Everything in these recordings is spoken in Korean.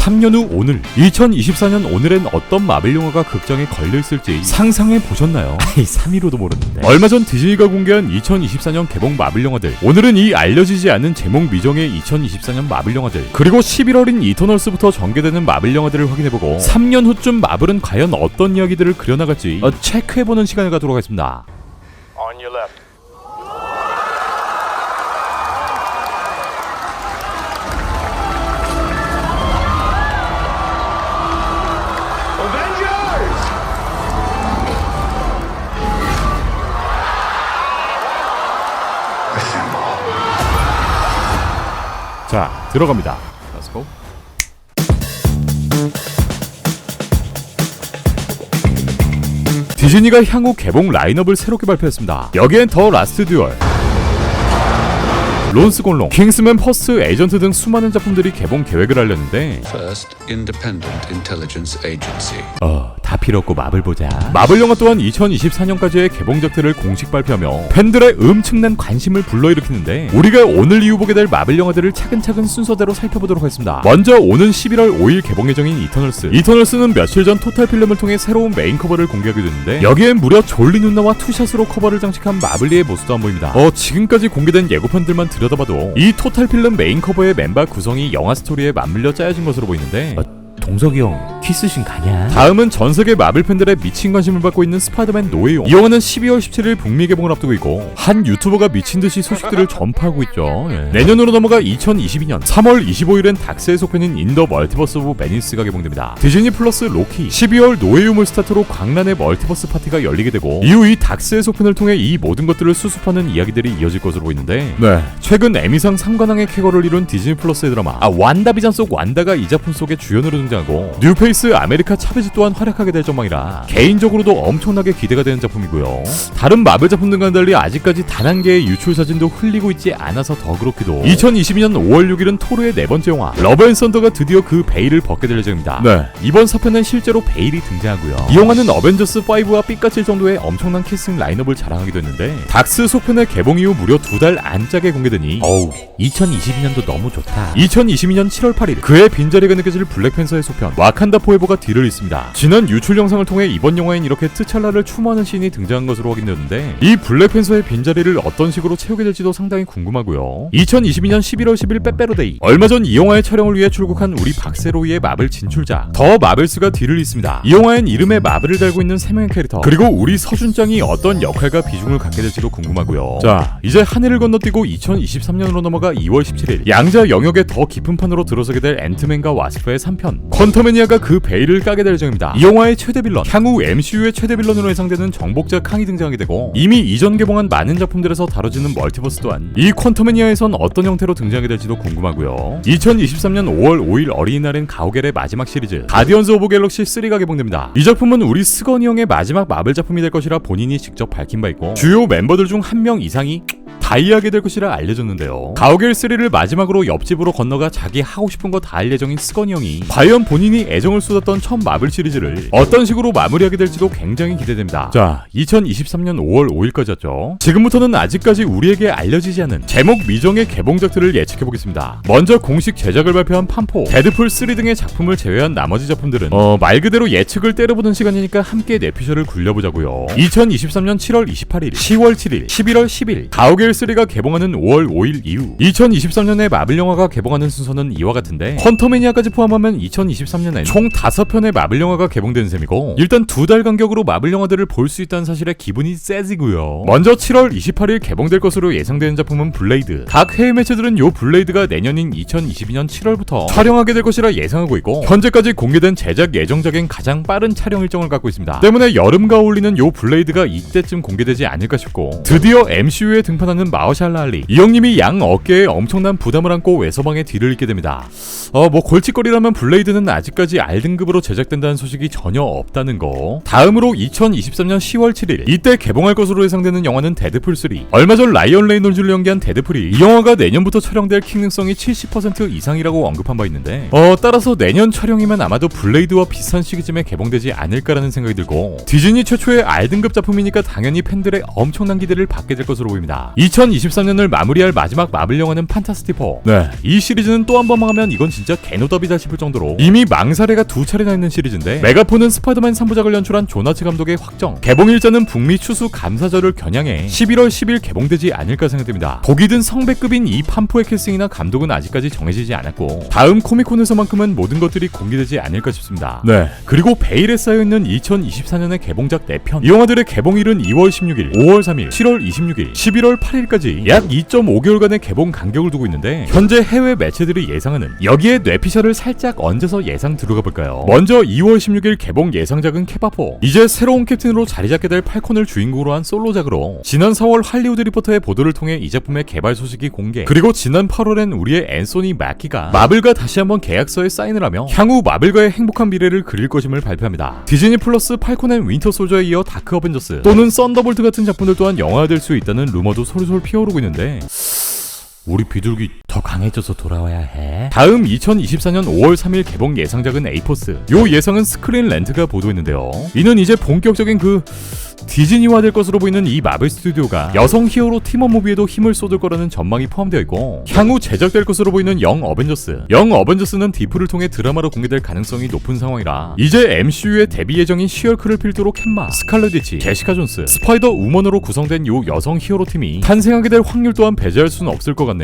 3년 후 오늘 2024년 오늘엔 어떤 마블 영화가 극장에 걸려있을지 상상해 보셨나요? 3위로도 모르는데. 얼마 전 디즈니가 공개한 2024년 개봉 마블 영화들, 오늘은 이 알려지지 않은 제목 미정의 2024년 마블 영화들, 그리고 11월인 이터널스부터 전개되는 마블 영화들을 확인해보고 3년 후쯤 마블은 과연 어떤 이야기들을 그려나갈지 체크해보는 시간을 갖도록 하겠습니다. On your left. 자, 들어갑니다. Let's go. 디즈니가 향후 개봉 라인업을 새롭게 발표했습니다. 여기엔 더 라스트 듀얼, 론스 골롱, 킹스맨 퍼스트 에이전트 등 수많은 작품들이 개봉 계획을 알렸는데 First Independent Intelligence Agency. 다 필요 없고 마블 보자. 마블 영화 또한 2024년까지의 개봉작들을 공식 발표하며 팬들의 엄청난 관심을 불러일으키는데 우리가 오늘 이후 보게 될 마블 영화들을 차근차근 순서대로 살펴보도록 하겠습니다. 먼저 오는 11월 5일 개봉 예정인 이터널스. 이터널스는 며칠 전 토탈 필름을 통해 새로운 메인 커버를 공개하게 됐는데 여기엔 무려 졸리 누나와 투샷으로 커버를 장식한 마블리의 모습도 안 보입니다. 지금까지 공개된 예고편들만 들여다봐도 이 토탈 필름 메인 커버의 멤버 구성이 영화 스토리에 맞물려 짜여진 것으로 보이는데 동석이 형 키스신 가냐? 다음은 전세계 마블 팬들의 미친 관심을 받고 있는 스파이더맨 노웨이홈. 이 영화는 12월 17일 북미 개봉을 앞두고 있고 한 유튜버가 미친듯이 소식들을 전파하고 있죠. 내년으로 넘어가 2022년 3월 25일엔 닥스의 속편인 인 더 멀티버스 오브 매니스가 개봉됩니다. 디즈니 플러스 로키, 12월 노웨이홈을 스타트로 광란의 멀티버스 파티가 열리게 되고 이후 이 닥스의 속편을 통해 이 모든 것들을 수습하는 이야기들이 이어질 것으로 보이는데 최근 에미상 상관왕의 쾌거를 이룬 디즈니 플러스의 드라마 완다비전 속 완다가 이 작품 속의 주연으로 등장하고 뉴페이스 아메리카 차베즈 또한 활약하게 될 전망이라 개인적으로도 엄청나게 기대가 되는 작품이고요. 다른 마블 작품들과는 달리 아직까지 단 한 개의 유출 사진도 흘리고 있지 않아서 더 그렇기도 2022년 5월 6일은 토르의 네 번째 영화 러브 앤 썬더가 드디어 그 베일을 벗게 될 예정입니다. 이번 사편은 실제로 베일이 등장하고요. 이 영화는 어벤져스 5와 삐까칠 정도의 엄청난 캐스팅 라인업을 자랑하기도 했는데 닥스 속편의 개봉 이후 무려 2달 안짝에 공개되니 2022년도 너무 좋다. 2022년 7월 8일 그의 빈자리가 느껴질 블랙팬서의 속편 와칸다 포에버가 뒤를 잇습니다. 지난 유출 영상을 통해 이번 영화엔 이렇게 트찰라를 추모하는 씬이 등장한 것으로 확인되는데 이 블랙팬서의 빈자리를 어떤 식으로 채우게 될지도 상당히 궁금하고요. 2022년 11월 10일 빼빼로데이, 얼마 전 이 영화의 촬영을 위해 출국한 우리 박세로이의 마블 진출작 더 마블스가 뒤를 잇습니다. 이 영화엔 이름에 마블을 달고 있는 3명의 캐릭터 그리고 우리 서준짱이 어떤 역할과 비중을 갖게 될지도 궁금하고요. 자, 이제 한 해를 건너뛰고 2023년으로 넘어가 2월 17일 양자 영역의 더 깊은 판으로 들어서게 될 앤트맨과 와스프의 3편 퀀텀매니아가 그 베일을 까게 될 예정입니다. 이 영화의 최대 빌런, 향후 MCU의 최대 빌런으로 예상되는 정복자 캉이 등장하게 되고 이미 이전 개봉한 많은 작품들에서 다뤄지는 멀티버스 또한 이 퀀텀매니아에선 어떤 형태로 등장하게 될지도 궁금하고요. 2023년 5월 5일 어린이날엔 가오갤의 마지막 시리즈 가디언즈 오브 갤럭시 3가 개봉됩니다. 이 작품은 우리 스건이 형의 마지막 마블 작품이 될 것이라 본인이 직접 밝힌 바 있고 주요 멤버들 중 한 명 이상이 다이하게 될 것이라 알려졌는데요. 가오갤 3를 마지막으로 옆집으로 건너가 자기 하고 싶은 거 다 할 예정인 스건이 형이 과연 본인이 애정을 쏟았던 첫 마블 시리즈를 어떤 식으로 마무리하게 될지도 굉장히 기대됩니다. 자, 2023년 5월 5일까지였죠. 지금부터는 아직까지 우리에게 알려지지 않은 제목 미정의 개봉작들을 예측해보겠습니다. 먼저 공식 제작을 발표한 판포, 데드풀 3 등의 작품을 제외한 나머지 작품들은 말 그대로 예측을 때려보는 시간이니까 함께 내피셜을 굴려보자고요. 2023년 7월 28일, 10월 7일, 11월 10일 가오갤 3가 개봉하는 5월 5일 이후 2023년에 마블 영화가 개봉하는 순서는 이와 같은데 퀀텀매니아까지 포함하면 2023년엔 총 5편의 마블 영화가 개봉되는 셈이고 일단 2달 간격으로 마블 영화들을 볼 수 있다는 사실에 기분이 쎄지고요. 먼저 7월 28일 개봉될 것으로 예상되는 작품은 블레이드. 각 해외 매체들은 요 블레이드가 내년인 2022년 7월부터 촬영하게 될 것이라 예상하고 있고 현재까지 공개된 제작 예정작엔 가장 빠른 촬영 일정을 갖고 있습니다. 때문에 여름과 어울리는 요 블레이드가 이때쯤 공개되지 않을까 싶고 드디어 MCU에 등판하는 마허샬라 알리, 이 형님이 양 어깨에 엄청난 부담을 안고 외서방의 뒤를 잇게 됩니다. 골칫거리라면 블레이드는 아직까지 R등급으로 제작된다는 소식이 전혀 없다는 거. 다음으로 2023년 10월 7일 이때 개봉할 것으로 예상되는 영화는 데드풀 3. 얼마 전 라이언 레이놀즈를 연기한 데드풀이 이 영화가 내년부터 촬영될 가능성이 70% 이상이라고 언급한 바 있는데 따라서 내년 촬영이면 아마도 블레이드와 비슷한 시기쯤에 개봉되지 않을까라는 생각이 들고 디즈니 최초의 R등급 작품이니까 당연히 팬들의 엄청난 기대를 받게 될 것으로 보입니다. 2023년을 마무리할 마지막 마블 영화는 판타스틱 4. 네, 이 시리즈는 또 한 번 망하면 이건 진짜 개노답이다 싶을 정도로 이미 망사례가 2차례나 있는 시리즈인데, 메가폰은 스파이더맨 3부작을 연출한 조나츠 감독의 확정, 개봉 일자는 북미 추수 감사절을 겨냥해 11월 10일 개봉되지 않을까 생각됩니다. 독이 든 성배급인 이 판포의 캐스팅이나 감독은 아직까지 정해지지 않았고, 다음 코미콘에서만큼은 모든 것들이 공개되지 않을까 싶습니다. 네, 그리고 베일에 쌓여있는 2024년의 개봉작 4편, 이 영화들의 개봉일은 2월 16일, 5월 3일, 7월 26일, 11월 8일까지 약 2.5개월간의 개봉 간격을 두고 있는데, 현재 해외 매체들이 예상하는 여기에 뇌피셜을 살짝 얹어서 예상 들어가 볼까요? 먼저 2월 16일 개봉 예상작은 케바포. 이제 새로운 캡틴으로 자리 잡게 될 팔콘을 주인공으로 한 솔로작으로, 지난 4월 할리우드 리포터의 보도를 통해 이 작품의 개발 소식이 공개. 그리고 지난 8월엔 우리의 앤소니 마키가 마블과 다시 한번 계약서에 사인을 하며 향후 마블과의 행복한 미래를 그릴 것임을 발표합니다. 디즈니 플러스 팔콘 앤 윈터 솔저에 이어 다크 어벤져스 또는 썬더볼트 같은 작품들 또한 영화화될 수 있다는 루머도 솔솔 피어오르고 있는데, 우리 비둘기 더 강해져서 돌아와야 해. 다음 2024년 5월 3일 개봉 예상작은 에이포스. 요 예상은 스크린 렌트가 보도했는데요. 이는 이제 본격적인 디즈니화 될 것으로 보이는 이 마블 스튜디오가 여성 히어로 팀업 무비에도 힘을 쏟을 거라는 전망이 포함되어 있고, 향후 제작될 것으로 보이는 영 어벤져스는 디프를 통해 드라마로 공개될 가능성이 높은 상황이라, 이제 MCU의 데뷔 예정인 시얼크를 필두로 캔마, 스칼렛 위치, 제시카 존스, 스파이더 우먼으로 구성된 요 여성 히어로 팀이 탄생하게 될 확률 또한 배제할 수는 없을 것 같네요.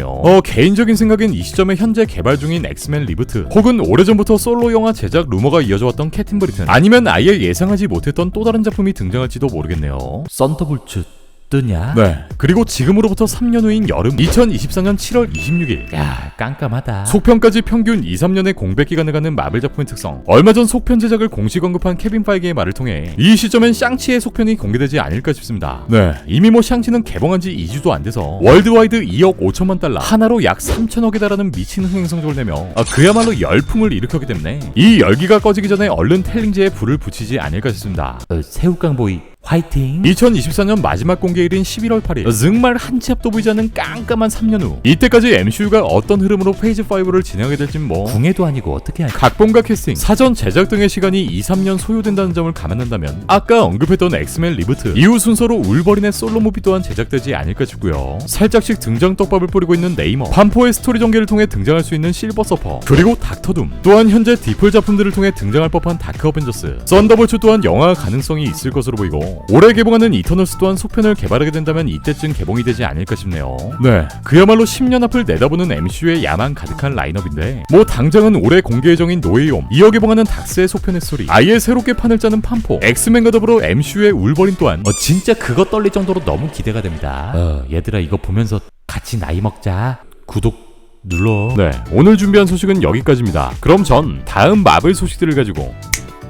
개인적인 생각엔 이 시점에 현재 개발 중인 엑스맨 리부트, 혹은 오래전부터 솔로 영화 제작 루머가 이어져 왔던 캡틴 브리튼, 아니면 아예 예상하지 못했던 또 다른 작품이 등장할지도 모르겠네요. 썬더볼트 뜨냐? 네, 그리고 지금으로부터 3년 후인 여름 2024년 7월 26일. 야, 깜깜하다. 속편까지 평균 2-3년의 공백 기간을 갖는 마블 작품의 특성. 얼마 전 속편 제작을 공식 언급한 케빈 파이기의 말을 통해 이 시점엔 샹치의 속편이 공개되지 않을까 싶습니다. 네, 이미 샹치는 개봉한 지 2주도 안 돼서 월드와이드 2억 5천만 달러, 하나로 약 3천억에 달하는 미친 흥행 성적을 내며 그야말로 열풍을 일으켰기 때문에 이 열기가 꺼지기 전에 얼른 텔링제에 불을 붙이지 않을까 싶습니다. 새우깡보이 화이팅! 2024년 마지막 공개일인 11월 8일, 정말 한 치 앞도 보이지 않는 깜깜한 3년 후, 이때까지 MCU가 어떤 흐름으로 페이지 5를 진행하게 될진 궁예도 아니고 어떻게 할까? 각본과 캐스팅, 사전 제작 등의 시간이 2-3년 소요된다는 점을 감안한다면 아까 언급했던 엑스맨 리부트, 이후 순서로 울버린의 솔로 무비 또한 제작되지 않을까 싶고요. 살짝씩 등장 떡밥을 뿌리고 있는 네이머, 판포의 스토리 전개를 통해 등장할 수 있는 실버 서퍼, 그리고 닥터둠, 또한 현재 디플 작품들을 통해 등장할 법한 다크 어벤져스, 썬더볼트 또한 영화 가능성이 있을 것으로 보이고, 올해 개봉하는 이터널스 또한 속편을 개발하게 된다면 이때쯤 개봉이 되지 않을까 싶네요. 네, 그야말로 10년 앞을 내다보는 MCU의 야망 가득한 라인업인데, 당장은 올해 공개 예정인 노웨이홈, 이어 개봉하는 닥스의 속편의 스토리, 아예 새롭게 판을 짜는 판포, 엑스맨과 더불어 MCU의 울버린 또한 진짜 그거 떨릴 정도로 너무 기대가 됩니다. 얘들아 이거 보면서 같이 나이 먹자. 구독 눌러. 네, 오늘 준비한 소식은 여기까지입니다. 그럼 전 다음 마블 소식들을 가지고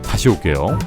다시 올게요.